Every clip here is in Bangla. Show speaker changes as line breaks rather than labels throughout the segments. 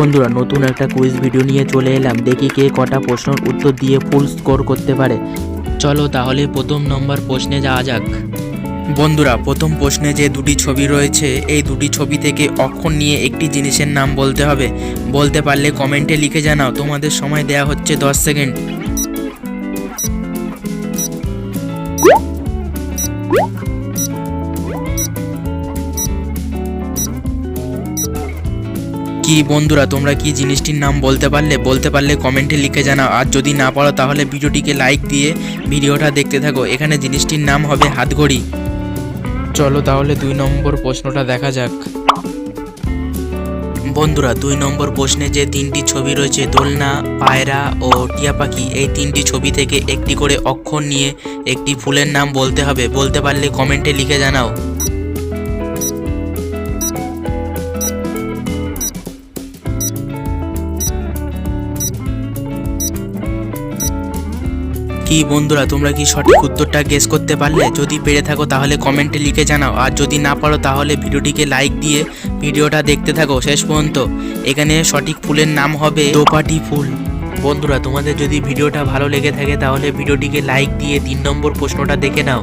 বন্ধুরা, নতুন একটা কুইজ ভিডিও নিয়ে চলে এলাম। দেখি কে কটা প্রশ্নের উত্তর দিয়ে ফুল স্কোর করতে পারে। চলো তাহলে প্রথম নম্বর প্রশ্নে যাওয়া যাক। বন্ধুরা, প্রথম প্রশ্নে যে দুটি ছবি রয়েছে, এই দুটি ছবি থেকে অক্ষর নিয়ে একটি জিনিসের নাম বলতে হবে। বলতে পারলে কমেন্টে লিখে জানাও। তোমাদের সময় দেয়া হচ্ছে 10 সেকেন্ড। কি বন্ধুরা, তোমরা কি জিনিসটির নাম বলতে পারলে কমেন্টে লিখে জানাও। আর যদি না পারো তাহলে ভিডিওটিকে লাইক দিয়ে ভিডিওটা দেখতে থাকো। এখানে জিনিসটির নাম হবে হাতঘড়ি। চলো তাহলে 2 নম্বর প্রশ্নটা দেখা যাক। বন্ধুরা, 2 নম্বর প্রশ্নে যে 3টি ছবি রয়েছে, দোলনা, পায়রা ও টিয়া পাখি, এই 3টি ছবি থেকে একটি করে অক্ষর নিয়ে একটি ফুলের নাম বলতে হবে। বলতে পারলে কমেন্টে লিখে জানাও। কি বন্ধুরা, তোমরা কি সঠিক উত্তরটা গেস করতে পারলে? যদি পেরে থাকো তাহলে কমেন্টে লিখে জানাও। আর যদি না পারো তাহলে ভিডিওটিকে লাইক দিয়ে ভিডিওটা দেখতে থাকো শেষ পর্যন্ত। এখানে সঠিক ফুলের নাম হবে দোপাটি ফুল। বন্ধুরা, তোমাদের যদি ভিডিওটা ভালো লেগে থাকে তাহলে ভিডিওটিকে লাইক দিয়ে 3 নম্বর প্রশ্নটা দেখে নাও।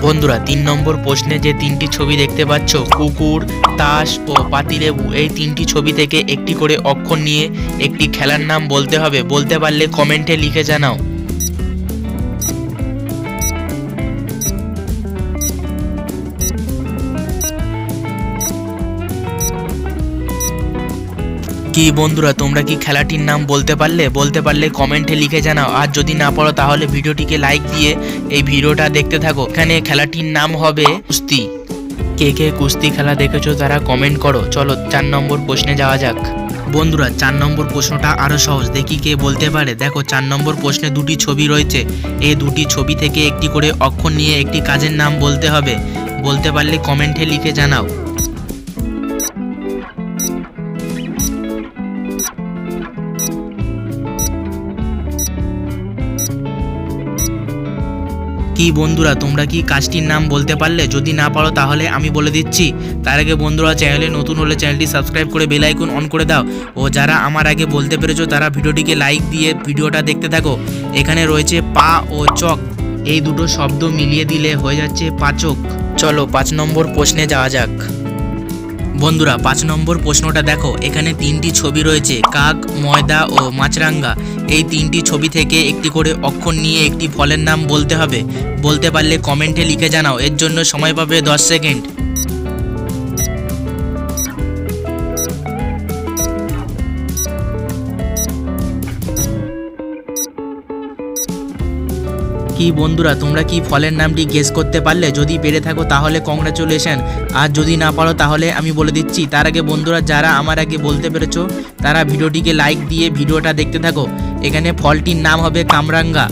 বন্ধুরা, 3 নম্বর প্রশ্নে যে 3টি ছবি দেখতে পাচ্ছ, কুকুর, তাস ও পাতিলেবু, এই 3টি ছবি থেকে একটি করে অক্ষর নিয়ে একটি খেলার নাম বলতে হবে। বলতে পারলে কমেন্টে লিখে জানাও। কি বন্ধুরা, তোমরা কি খেলাটির নাম বলতে পারলে কমেন্টে লিখে জানাও। আর যদি না পারো তাহলে ভিডিওটিকে লাইক দিয়ে এই ভিডিওটা দেখতে থাকো। এখানে খেলাটির নাম হবে কুস্তি। কে কে কুস্তি খেলা দেখেছো তারা কমেন্ট করো। চলো 4 নম্বর প্রশ্নে যাওয়া যাক। বন্ধুরা, 4 নম্বর প্রশ্নটা আরো সহজ। দেখি কে বলতে পারে। দেখো, 4 নম্বর প্রশ্নে 2টি ছবি রয়েছে। এই 2টি ছবি থেকে একটি করে অক্ষর নিয়ে একটি কাজের নাম বলতে হবে। বলতে পারলে কমেন্টে লিখে জানাও। কি বন্ধুরা, তোমরা কি কাজটির নাম বলতে পারলে? যদি না পারো তাহলে আমি বলে দিচ্ছি। তার আগে বন্ধুরা, চ্যানেলে নতুন হলে চ্যানেলটি সাবস্ক্রাইব করে বেল আইকন অন করে দাও। ও যারা আমার আগে বলতে পেরেছো তারা ভিডিওটিকে লাইক দিয়ে ভিডিওটা দেখতে থাকো। এখানে রয়েছে পা ও চক, এই দুটো শব্দ মিলিয়ে দিলে হয়ে যাচ্ছে পাচক। চলো 5 নম্বর প্রশ্নে যাওয়া যাক। বন্ধুরা, 5 নম্বর প্রশ্নটা দেখো। এখানে 3টি ছবি রয়েছে, কাক, ময়দা ও মাছরাঙ্গা। এই 3টি ছবি থেকে একটি করে অক্ষর নিয়ে একটি ফলের নাম বলতে হবে। বলতে পারলে কমেন্টে লিখে জানাও। এর জন্য সময় পাবে 10 সেকেন্ড। কি বন্ধুরা, তোমরা কি ফলের নামটি গেস করতে পারলে? যদি পেরে থাকো তাহলে কংগ্রাচুলেশন। আর যদি না পারো তাহলে আমি বলে দিচ্ছি। তার আগে বন্ধুরা, যারা আমার আগে বলতে পেরেছো তারা ভিডিওটিকে লাইক দিয়ে ভিডিওটা দেখতে থাকো। এখানে ফলটির নাম হবে কামরাঙ্গা।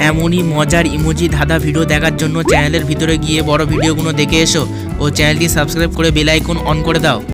এমনই মজার ইমোজি ধাঁধা ভিডিও দেখার জন্য চ্যানেলের ভিতরে গিয়ে বড় ভিডিওগুলো দেখে এসো ও চ্যানেলটি সাবস্ক্রাইব করে বেল আইকন অন করে দাও।